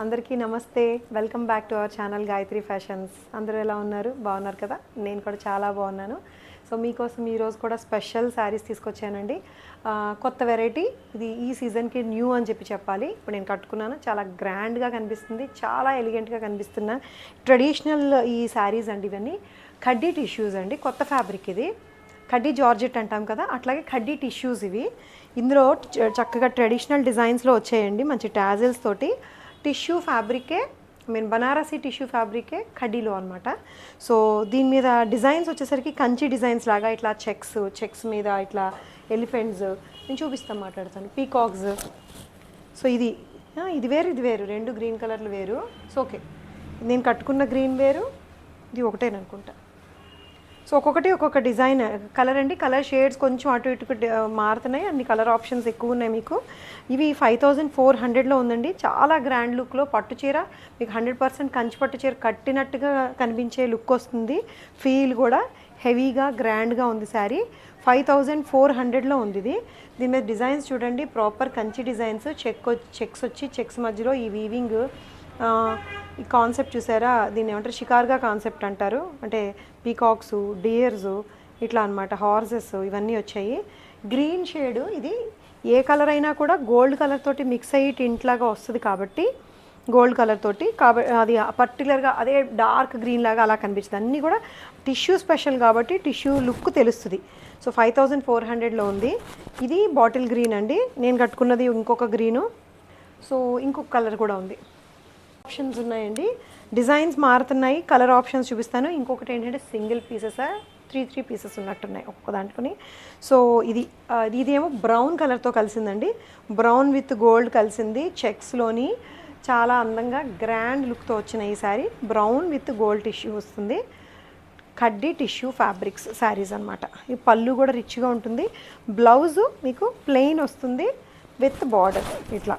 అందరికీ నమస్తే. Welcome back to our channel Gayatri fashions. అందరూ ఎలా ఉన్నారు? బాగున్నారు కదా? నేను కూడా చాలా బాగున్నాను. సో మీకోసం ఈరోజు కూడా స్పెషల్ శారీస్ తీసుకొచ్చానండి. కొత్త వెరైటీ, ఇది ఈ సీజన్కి న్యూ అని చెప్పాలి. ఇప్పుడు నేను కట్టుకున్నాను, చాలా గ్రాండ్గా కనిపిస్తుంది, చాలా ఎలిగెంట్గా కనిపిస్తున్న ట్రెడిషనల్ ఈ శారీస్ అండి. ఇవన్నీ కడ్డీ టిష్యూస్ అండి, కొత్త ఫ్యాబ్రిక్ ఇది. కడ్డీ జార్జెట్ అంటాం కదా, అట్లాగే కడ్డీ టిష్యూస్ ఇవి. ఇందులో చక్కగా ట్రెడిషనల్ డిజైన్స్లో వచ్చాయండి, మంచి టాజిల్స్ తోటి. టిష్యూ ఫ్యాబ్రికే, బనారసీ టిష్యూ ఫ్యాబ్రికే కడ్డీలో అనమాట. సో దీని మీద డిజైన్స్ వచ్చేసరికి కంచి డిజైన్స్ లాగా ఇట్లా చెక్స్ మీద ఇట్లా ఎలిఫెంట్స్, నేను చూపిస్తాను, మాట్లాడతాను, పీకాక్స్. సో ఇది వేరు, రెండు గ్రీన్ కలర్లు వేరు. సో ఓకే, నేను కట్టుకున్న గ్రీన్ వేరు, ఇది ఒకటేననుకుంటా. సో ఒక్కొక్క డిజైన్ కలర్ అండి. కలర్ షేడ్స్ కొంచెం అటు ఇటు మారుతున్నాయి, అన్ని కలర్ ఆప్షన్స్ ఎక్కువ ఉన్నాయి మీకు. ఇవి 5400లో ఉందండి. చాలా గ్రాండ్ లుక్లో పట్టు చీర మీకు 100% కంచి పట్టు చీర కట్టినట్టుగా కనిపించే లుక్ వస్తుంది. ఫీల్ కూడా హెవీగా గ్రాండ్గా ఉంది శారీ. 5400లో ఉంది ఇది. దీని మీద డిజైన్స్ చూడండి, ప్రాపర్ కంచి డిజైన్స్, చెక్స్ వచ్చి చెక్స్ మధ్యలో ఈ వీవింగ్. ఈ కాన్సెప్ట్ చూసారా, దీన్ని ఏమంటారు, షికార్గా కాన్సెప్ట్ అంటారు. అంటే పీకాక్స్, డియర్స్ ఇట్లా అనమాట, హార్సెస్ ఇవన్నీ వచ్చాయి. గ్రీన్ షేడ్ ఇది, ఏ కలర్ అయినా కూడా గోల్డ్ కలర్ తోటి మిక్స్ అయ్యి టింట్లాగా వస్తుంది కాబట్టి గోల్డ్ కలర్ తోటి, కాబట్టి అది పర్టికులర్గా అదే డార్క్ గ్రీన్ లాగా అలా కనిపిస్తుంది. అన్నీ కూడా టిష్యూ స్పెషల్ కాబట్టి టిష్యూ లుక్ తెలుస్తుంది. సో 5400లో ఉంది. ఇది బాటిల్ గ్రీన్ అండి, నేను కట్టుకున్నది ఇంకొక గ్రీను. సో ఇంకొక కలర్ కూడా ఉంది. ఆప్షన్స్ ఉన్నాయండి, డిజైన్స్ మారుతున్నాయి, కలర్ ఆప్షన్స్ చూపిస్తాను. ఇంకొకటి ఏంటంటే సింగిల్ పీసెస్, 3 పీసెస్ ఉన్నట్టున్నాయి ఒక్కొక్క దాంట్లోని. సో ఇదేమో బ్రౌన్ కలర్తో కలిసిందండి, బ్రౌన్ విత్ గోల్డ్ కలిసింది చెక్స్లోని. చాలా అందంగా గ్రాండ్ లుక్తో వచ్చిన ఈ sari, brown with gold tissue వస్తుంది. కడ్డీ టిష్యూ ఫ్యాబ్రిక్స్ శారీస్ అనమాట. ఈ పళ్ళు కూడా రిచ్గా ఉంటుంది. బ్లౌజు మీకు ప్లెయిన్ వస్తుంది విత్ బార్డర్. ఇట్లా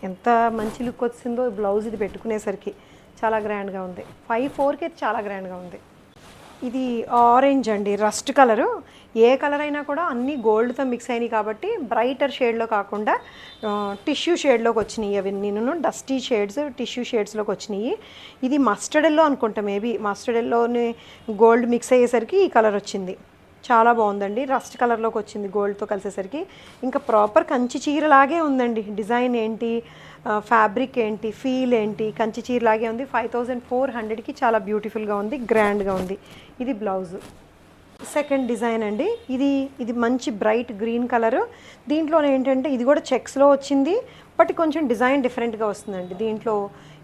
ఎంత మంచి లుక్ వచ్చిందో బ్లౌజ్ ఇది పెట్టుకునేసరికి, చాలా గ్రాండ్గా ఉంది. 54కి అయితే చాలా గ్రాండ్గా ఉంది. ఇది ఆరెంజ్ అండి, రస్ట్ కలరు. ఏ కలర్ అయినా కూడా అన్నీ గోల్డ్తో మిక్స్ అయినాయి కాబట్టి బ్రైటర్ షేడ్లో కాకుండా టిష్యూ షేడ్లోకి వచ్చినాయి. అవి నేను డస్టీ షేడ్స్ టిష్యూ షేడ్స్లోకి వచ్చినాయి. ఇది మస్టర్డ్ ఎల్లో అనుకుంటా, మేబీ మస్టర్డ్ ఎల్లోని గోల్డ్ మిక్స్ అయ్యేసరికి ఈ కలర్ వచ్చింది. చాలా బాగుందండి, రస్ట్ కలర్లోకి వచ్చింది గోల్డ్తో కలిసేసరికి. ఇంకా ప్రాపర్ కంచి చీరలాగే ఉందండి. డిజైన్ ఏంటి, ఫ్యాబ్రిక్ ఏంటి, ఫీల్ ఏంటి, కంచి చీరలాగే ఉంది. 5400కి చాలా బ్యూటిఫుల్గా ఉంది, గ్రాండ్గా ఉంది. ఇది బ్లౌజు. సెకండ్ డిజైన్ అండి, ఇది మంచి బ్రైట్ గ్రీన్ కలరు. దీంట్లో ఏంటంటే ఇది కూడా చెక్స్లో వచ్చింది, బట్ కొంచెం డిజైన్ డిఫరెంట్గా వస్తుందండి. దీంట్లో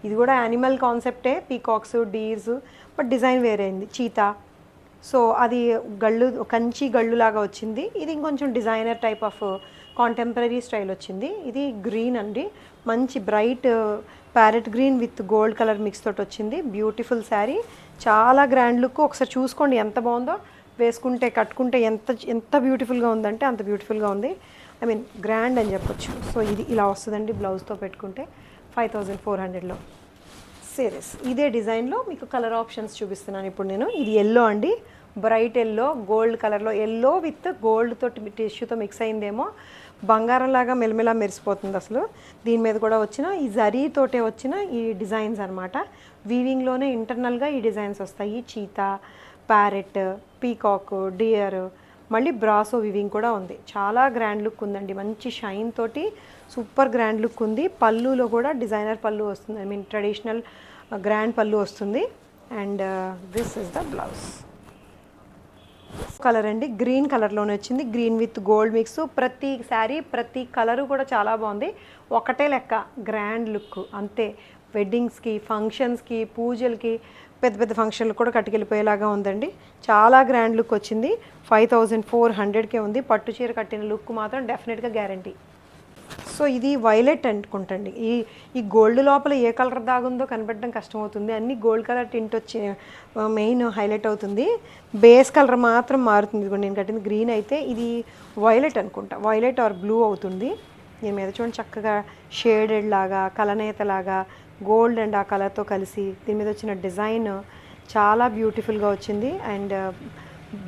ఇది కూడా యానిమల్ కాన్సెప్టే, పీకాక్స్, డీర్స్, బట్ డిజైన్ వేరే అయింది, చీతా. సో అది కంచి గళ్ళు లాగా వచ్చింది. ఇది ఇంకొంచెం designer type of contemporary style వచ్చింది. ఇది గ్రీన్ అండి, మంచి bright parrot green with gold colour mix తోటి వచ్చింది. బ్యూటిఫుల్ శారీ, చాలా గ్రాండ్ లుక్. ఒకసారి చూసుకోండి ఎంత బాగుందో, వేసుకుంటే కట్టుకుంటే ఎంత బ్యూటిఫుల్గా ఉందంటే అంత బ్యూటిఫుల్గా ఉంది. గ్రాండ్ అని చెప్పొచ్చు. సో ఇది ఇలా వస్తుందండి బ్లౌజ్తో పెట్టుకుంటే 5400లో. సిరీస్ ఇదే డిజైన్లో మీకు కలర్ ఆప్షన్స్ చూపిస్తున్నాను ఇప్పుడు నేను. ఇది ఎల్లో అండి, బ్రైట్ ఎల్లో, గోల్డ్ కలర్లో, ఎల్లో విత్ గోల్డ్ తోటి టిష్యూతో మిక్స్ అయిందేమో, బంగారంలాగా మెలమెలా మెరిసిపోతుంది అసలు. దీని మీద కూడా వచ్చిన ఈ జరీతోటే వచ్చిన ఈ డిజైన్స్ అనమాట. వీవింగ్లోనే ఇంటర్నల్గా ఈ డిజైన్స్ వస్తాయి. చీతా, ప్యారెట్, పీకాక్, డియర్, మళ్ళీ బ్రాసో వివింగ్ కూడా ఉంది. చాలా గ్రాండ్ లుక్ ఉందండి, మంచి షైన్ తోటి సూపర్ గ్రాండ్ లుక్ ఉంది. పళ్ళులో కూడా డిజైనర్ పళ్ళు వస్తుంది, ట్రెడిషనల్ గ్రాండ్ పళ్ళు వస్తుంది. And this is the blouse. Colour అండి, గ్రీన్ కలర్లోనే వచ్చింది, గ్రీన్ విత్ గోల్డ్ మిక్స్. ప్రతి శారీ ప్రతి కలరు కూడా చాలా బాగుంది. ఒకటే లెక్క గ్రాండ్ లుక్ అంతే. వెడ్డింగ్స్కి, ఫంక్షన్స్కి, పూజలకి, పెద్ద పెద్ద ఫంక్షన్లు కూడా కట్టుకెళ్ళిపోయేలాగా ఉందండి. చాలా గ్రాండ్ లుక్ వచ్చింది. 5400కే ఉంది. పట్టు చీర కట్టిన లుక్ మాత్రం డెఫినెట్గా గ్యారంటీ. సో ఇది వైలెట్ అనుకుంటండి. ఈ గోల్డ్ లోపల ఏ కలర్ దాగుందో కనపడడం కష్టమవుతుంది. అన్ని గోల్డ్ కలర్ టింట్ వచ్చి మెయిన్ హైలైట్ అవుతుంది. బేస్ కలర్ మాత్రం మారుతుంది. ఇదిగోండి నేను కట్టింది గ్రీన్ అయితే, ఇది వైలెట్ అనుకుంటా, వైలెట్ ఆర్ బ్లూ అవుతుంది. దీని మీద చూడండి చక్కగా షేడెడ్ లాగా, కలనేత లాగా, గోల్డ్ అండ్ ఆ కలర్తో కలిసి దీని మీద వచ్చిన డిజైన్ చాలా బ్యూటిఫుల్గా వచ్చింది. అండ్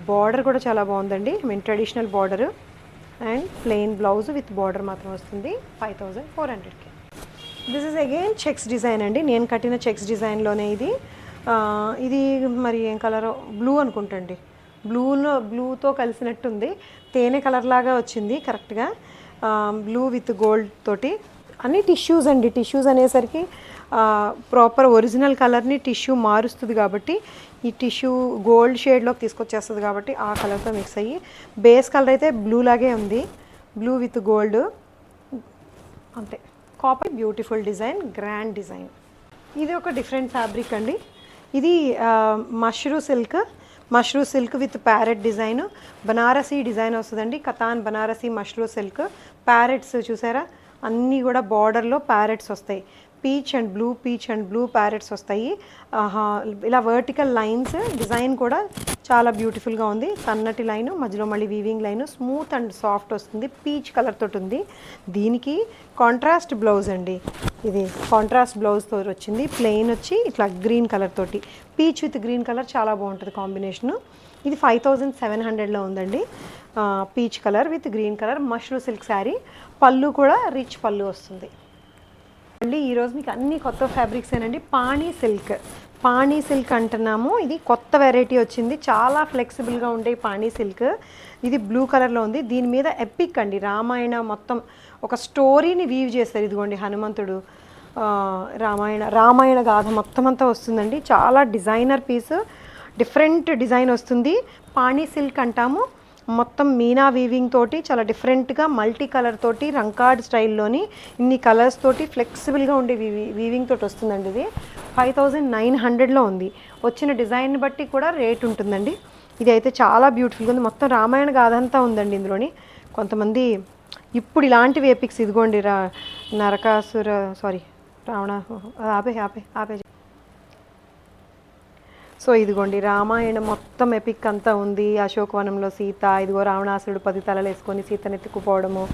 బార్డర్ కూడా చాలా బాగుందండి, traditional border. And plain blouse with border మాత్రం వస్తుంది. 5400కి. This is again checks design అండి. నేను కట్టిన చెక్స్ డిజైన్లోనే ఇది. ఇది మరి ఏం కలరో, బ్లూ అనుకుంటండి. బ్లూతో కలిసినట్టుంది. తేనె కలర్ లాగా వచ్చింది కరెక్ట్గా. బ్లూ విత్ గోల్డ్ తోటి. అన్ని టిష్యూస్ అండి. టిష్యూస్ అనేసరికి ప్రాపర్ ఒరిజినల్ కలర్ని టిష్యూ మారుస్తుంది కాబట్టి ఈ టిష్యూ గోల్డ్ షేడ్లోకి తీసుకొచ్చేస్తుంది కాబట్టి ఆ కలర్తో మిక్స్ అయ్యి బేస్ కలర్ అయితే బ్లూ లాగే ఉంది. బ్లూ విత్ గోల్డ్ అంతే. Copper beautiful design, grand design. ఇది ఒక డిఫరెంట్ ఫ్యాబ్రిక్ అండి. ఇది mashru silk with parrot design, Banarasi design వస్తుందండి. కతాన్ బనారసీ మష్రూ సిల్క్. ప్యారెట్స్ చూసారా, అన్నీ కూడా బార్డర్లో ప్యారెట్స్ వస్తాయి. పీచ్ అండ్ బ్లూ ప్యారెట్స్ వస్తాయి. ఇలా వర్టికల్ లైన్స్. డిజైన్ కూడా చాలా బ్యూటిఫుల్గా ఉంది. సన్నటి లైను, మధ్యలో మళ్ళీ weaving line, smooth and soft వస్తుంది. పీచ్ కలర్ తోటి ఉంది. దీనికి కాంట్రాస్ట్ బ్లౌజ్ అండి. ఇది కాంట్రాస్ట్ బ్లౌజ్తో వచ్చింది. ప్లెయిన్ వచ్చి ఇట్లా గ్రీన్ కలర్ తోటి, పీచ్ విత్ గ్రీన్ కలర్ చాలా బాగుంటుంది కాంబినేషను. ఇది 5700లో ఉందండి. Peach colour with green colour mashru silk sari. పళ్ళు కూడా రిచ్ పళ్ళు వస్తుంది అండి. ఈరోజు మీకు అన్ని కొత్త ఫ్యాబ్రిక్స్ ఏనండి. పాణి సిల్క్ అంటున్నాము. ఇది కొత్త వెరైటీ వచ్చింది. చాలా ఫ్లెక్సిబుల్గా ఉండే పాణి సిల్క్. ఇది బ్లూ కలర్లో ఉంది. దీని మీద ఎపిక్ అండి, రామాయణ మొత్తం ఒక స్టోరీని వీవ్ చేస్తారు. ఇదిగోండి హనుమంతుడు, రామాయణ గాథ మొత్తం అంతా వస్తుందండి. చాలా డిజైనర్ పీస్, డిఫరెంట్ డిజైన్ వస్తుంది. పాణి సిల్క్ అంటాము. మొత్తం మీనా వీవింగ్ తోటి చాలా డిఫరెంట్గా మల్టీ కలర్ తోటి రంకార్డ్ స్టైల్లోని ఇన్ని కలర్స్ తోటి ఫ్లెక్సిబుల్గా ఉండే వీవింగ్ తోటి వస్తుందండి. ఇది 5900లో ఉంది. వచ్చిన డిజైన్ బట్టి కూడా రేట్ ఉంటుందండి. ఇది అయితే చాలా బ్యూటిఫుల్గా ఉంది. మొత్తం రామాయణ గాథ అంతా ఉందండి ఇందులోని. కొంతమంది ఇప్పుడు ఇలాంటివి ఎపిక్స్, ఇదిగోండి రావణ ఆపే. సో ఇదిగోండి రామాయణం మొత్తం ఎపిక్ అంతా ఉంది. అశోకవనంలో సీత, ఇదిగో రావణాసురుడు 10 తలలు వేసుకొని సీతను ఎత్తుకుపోవడము.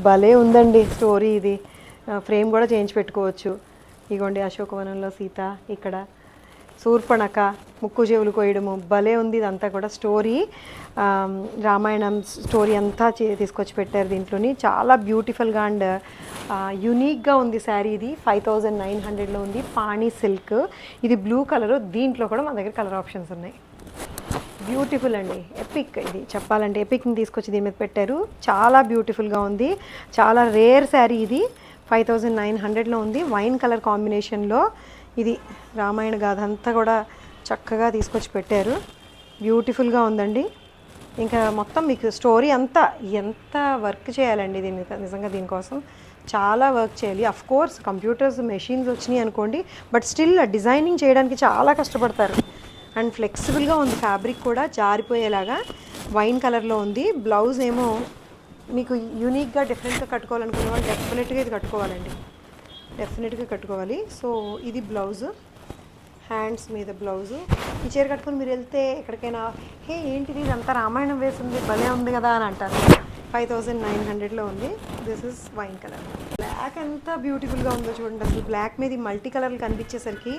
భలే ఉందండి స్టోరీ. ఇది ఫ్రేమ్ కూడా చేయించి పెట్టుకోవచ్చు. ఇదిగోండి అశోకవనంలో సీత, ఇక్కడ శూర్పణఖ ముక్కు చెవులు కోయడము. భలే ఉంది ఇదంతా కూడా స్టోరీ. రామాయణం స్టోరీ అంతా తీసుకొచ్చి పెట్టారు దీంట్లోని. చాలా బ్యూటిఫుల్గా అండ్ యునీక్గా ఉంది శారీ. ఇది 5900లో ఉంది. పాణి సిల్క్. ఇది బ్లూ కలరు. దీంట్లో కూడా మన దగ్గర కలర్ ఆప్షన్స్ ఉన్నాయి. బ్యూటిఫుల్ అండి, ఎపిక్. ఇది చెప్పాలంటే ఎపిక్ని తీసుకొచ్చి దీని మీద పెట్టారు. చాలా బ్యూటిఫుల్గా ఉంది. చాలా రేర్ శారీ ఇది. 5900లో ఉంది. వైన్ కలర్ కాంబినేషన్లో ఇది రామాయణ గాథ అంతా కూడా చక్కగా తీసుకొచ్చి పెట్టారు. బ్యూటిఫుల్గా ఉందండి. ఇంకా మొత్తం మీకు స్టోరీ అంతా ఎంత వర్క్ చేయాలండి దీన్ని, నిజంగా దీనికోసం చాలా వర్క్ చేయాలి. అఫ్ కోర్స్ కంప్యూటర్స్ మెషిన్స్ వచ్చినాయి అనుకోండి, బట్ స్టిల్ డిజైనింగ్ చేయడానికి చాలా కష్టపడతారు. అండ్ ఫ్లెక్సిబుల్గా ఉంది. ఫ్యాబ్రిక్ కూడా జారిపోయేలాగా వైన్ కలర్లో ఉంది. బ్లౌజ్ ఏమో మీకు యూనిక్గా డిఫరెంట్గా కట్టుకోవాలనుకునే వాళ్ళు డెఫినెట్గా ఇది కట్టుకోవాలండి, డెఫినెట్గా కట్టుకోవాలి. సో ఇది బ్లౌజు, హ్యాండ్స్ మీద బ్లౌజు. ఈ చీర కట్టుకుని మీరు వెళ్తే ఎక్కడికైనా, హే ఏంటిది ఇదంతా రామాయణం వేసింది భలే ఉంది కదా అని అంటారు. 5900లో ఉంది. This is wine colour. Black ఎంత బ్యూటిఫుల్గా ఉందో చూడండి. అసలు బ్లాక్ మీద మల్టీ కలర్లు కనిపించేసరికి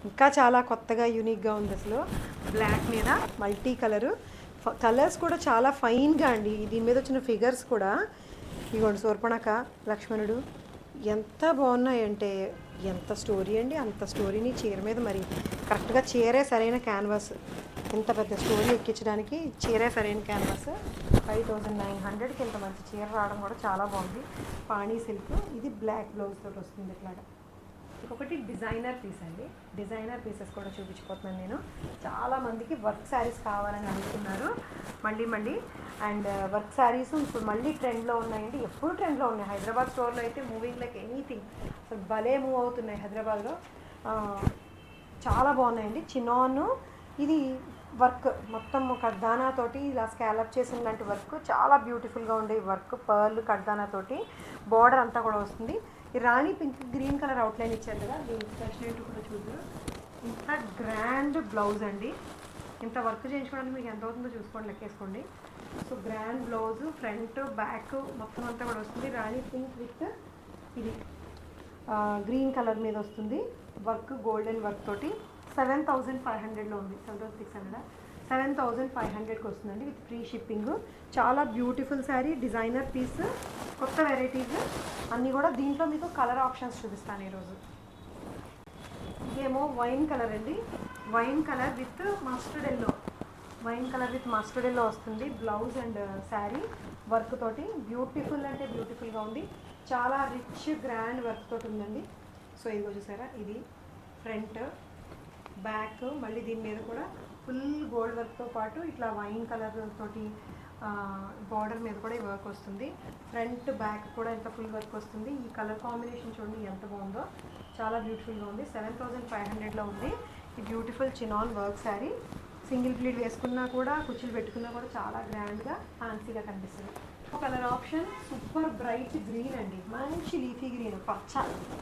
ఇంకా చాలా కొత్తగా యూనిక్గా ఉంది. అసలు బ్లాక్ మీద మల్టీ కలరు. కలర్స్ కూడా చాలా ఫైన్గా అండి. దీని మీద వచ్చిన ఫిగర్స్ కూడా ఇదిగోండి, శూర్పణఖ, లక్ష్మణుడు ఎంత బాగున్నాయంటే, ఎంత స్టోరీ అండి. అంత స్టోరీని చీర మీద, మరి కరెక్ట్గా చీరే సరైన క్యాన్వాస్. ఇంత పెద్ద స్టోరీ ఎక్కించడానికి చీరే సరైన క్యాన్వాస్. 5900కి ఇంత మంచి చీర రావడం కూడా చాలా బాగుంది. పాణి సిల్క్. ఇది బ్లాక్ బ్లౌజ్ తోటి వస్తుంది ఇట్లాగా. ఇంకొకటి డిజైనర్ పీస్ అండి. డిజైనర్ పీసెస్ కూడా చూపించిపోతున్నాను నేను. చాలామందికి వర్క్ శారీస్ కావాలని అడుగుతున్నారు మళ్ళీ. అండ్ వర్క్ శారీస్ ఇప్పుడు మళ్ళీ ట్రెండ్లో ఉన్నాయండి. ఎప్పుడు ట్రెండ్లో ఉన్నాయి. హైదరాబాద్ స్టోర్లో అయితే మూవింగ్ లైక్ ఎనీథింగ్. అసలు భలే మూవ్ అవుతున్నాయి హైదరాబాద్లో. చాలా బాగున్నాయండి. చినాను ఇది వర్క్ మొత్తం కడ్దానాతోటి ఇలా స్కాలప్ చేసిన లాంటి వర్క్ చాలా బ్యూటిఫుల్గా ఉండే వర్క్. పర్ల్ కడ్దానాతోటి బార్డర్ అంతా కూడా వస్తుంది. ఈ రాణి పింక్ గ్రీన్ కలర్ అవుట్లైన్ ఇచ్చారు కదా, దీని స్పెషల్ ఏంటో కూడా చూద్దాం. ఇంత గ్రాండ్ బ్లౌజ్ అండి. ఇంత వర్క్ చేయించుకోవడానికి మీకు ఎంత అవుతుందో చూసుకోండి, లెక్కేసుకోండి. So grand blouse, front back మొత్తం అంతా కూడా వస్తుంది. రాణి పింక్ విత్ ఇది గ్రీన్ కలర్ మీద వస్తుంది. వర్క్ గోల్డెన్ వర్క్ తోటి 7500లో ఉంది. 7600 7,500కి వస్తుందండి విత్ ఫ్రీ షిప్పింగ్. చాలా బ్యూటిఫుల్ శారీ, డిజైనర్ పీస్, కొత్త వెరైటీస్ అన్నీ కూడా. దీంట్లో మీకు కలర్ ఆప్షన్స్ చూపిస్తాను ఈరోజు. ఇదేమో వైన్ కలర్ అండి, wine colour with mustard yellow, wine colour with mustard yellow వస్తుంది. బ్లౌజ్ అండ్ శారీ వర్క్ తోటి బ్యూటిఫుల్ అంటే బ్యూటిఫుల్గా ఉంది. చాలా రిచ్ గ్రాండ్ వర్క్ తోటి ఉందండి. సో ఇదిగో చూసారా, ఇది ఫ్రంట్ బ్యాక్, మళ్ళీ దీని మీద కూడా ఫుల్ గోల్డ్ వర్క్తో పాటు ఇట్లా వైన్ కలర్ తోటి బార్డర్ మీద కూడా ఈ వర్క్ వస్తుంది. ఫ్రంట్ బ్యాక్ కూడా ఎంత ఫుల్ వర్క్ వస్తుంది. ఈ కలర్ కాంబినేషన్ చూడండి ఎంత బాగుందో, చాలా బ్యూటిఫుల్గా ఉంది. 7,500లో ఉంది ఈ beautiful chinon work sari. Single pleat వేసుకున్నా కూడా, కుచ్చులు పెట్టుకున్నా కూడా చాలా గ్రాండ్గా ఫ్యాన్సీగా కనిపిస్తుంది. Colour option super bright green అండి, మంచి లీఫీ గ్రీన్, పచ్చ,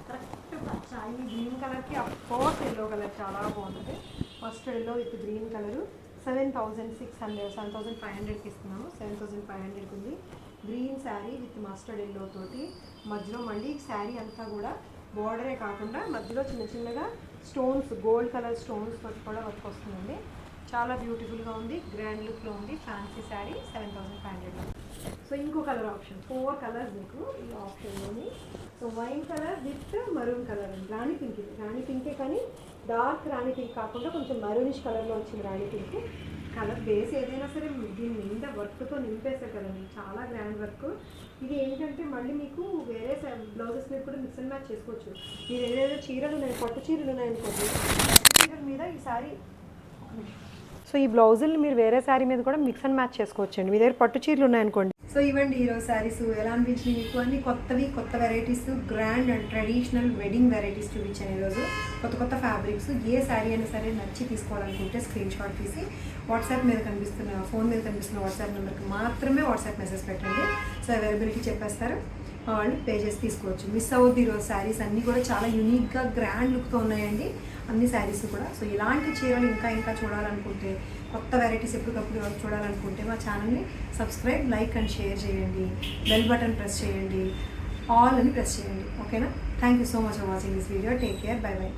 కరెక్ట్ పచ్చ. ఈ గ్రీన్ కలర్కి అఫ్కోర్స్ ఎల్లో కలర్ చాలా బాగుంటుంది. Mustard yellow with green colour. 7,500కి ఇస్తున్నాము. 7,500కి ఉంది. Green sari with mustard yellow తోటి, మధ్యలో మళ్ళీ శారీ అంతా కూడా బోర్డరే కాకుండా మధ్యలో చిన్న చిన్నగా స్టోన్స్, గోల్డ్ కలర్ స్టోన్స్ తోటి కూడా వర్క్ వస్తుందండి. చాలా బ్యూటిఫుల్గా ఉంది, గ్రాండ్ లుక్లో ఉంది. ఫ్యాన్సీ శారీ 7,500లో. సో ఇంకో కలర్ ఆప్షన్, 4 కలర్స్ మీకు ఈ ఆప్షన్లోని. So wine colour with maroon colour అండి, రాణి పింక్. ఇది రాణి పింకే కానీ డార్క్ రాణి పింక్ కాకుండా కొంచెం మరూనిష్ కలర్లో వచ్చింది రాణి పింక్. కలర్ బేస్ ఏదైనా సరే దీని నిండా వర్క్తో నింపేశారు కదండి, చాలా గ్రాండ్ వర్క్. ఇది ఏంటంటే మళ్ళీ మీకు వేరే బ్లౌజెస్ మీద కూడా మిక్స్ అండ్ మ్యాచ్ చేసుకోవచ్చు. మీరు ఏదైనా చీరలు ఉన్నాయి, పట్టు చీరలు ఉన్నాయనుకోండి, పట్టు చీరల మీద ఈ శారీ, సో ఈ బ్లౌజులు మీరు వేరే శారీ మీద కూడా మిక్స్ అండ్ మ్యాచ్ చేసుకోవచ్చండి. మీ దగ్గర పట్టు చీరలు ఉన్నాయనుకోండి. సో ఇవ్వండి ఈరోజు శారీస్ ఎలా అనిపించింది మీకు? అన్ని కొత్తవి, కొత్త varieties, grand and traditional wedding varieties చూపించాను ఈరోజు. కొత్త కొత్త ఫ్యాబ్రిక్స్. ఏ శారీ అయినా సరే నచ్చి తీసుకోవాలనుకుంటే స్క్రీన్ షాట్ తీసి వాట్సాప్ మీద కనిపిస్తున్న, ఫోన్ మీద కనిపిస్తున్న వాట్సాప్ నెంబర్కి మాత్రమే వాట్సాప్ మెసేజ్ పెట్టండి. సో అవైలబిలిటీ చెప్పేస్తారు, వాళ్ళు పే చేసి తీసుకోవచ్చు. మిస్ అవ్వద్దు. ఈరోజు శారీస్ అన్నీ కూడా చాలా యూనిక్గా గ్రాండ్ లుక్తో ఉన్నాయండి అన్ని శారీస్ కూడా. సో ఇలాంటి చీరలు ఇంకా చూడాలనుకుంటే, కొత్త వెరైటీస్ ఎప్పటికప్పుడు చూడాలనుకుంటే మా ఛానల్ని సబ్స్క్రైబ్, లైక్ అండ్ షేర్ చేయండి. బెల్ బటన్ ప్రెస్ చేయండి, ఆల్ అని ప్రెస్ చేయండి. ఓకేనా? Thank you so much for watching this video. Take care, by by.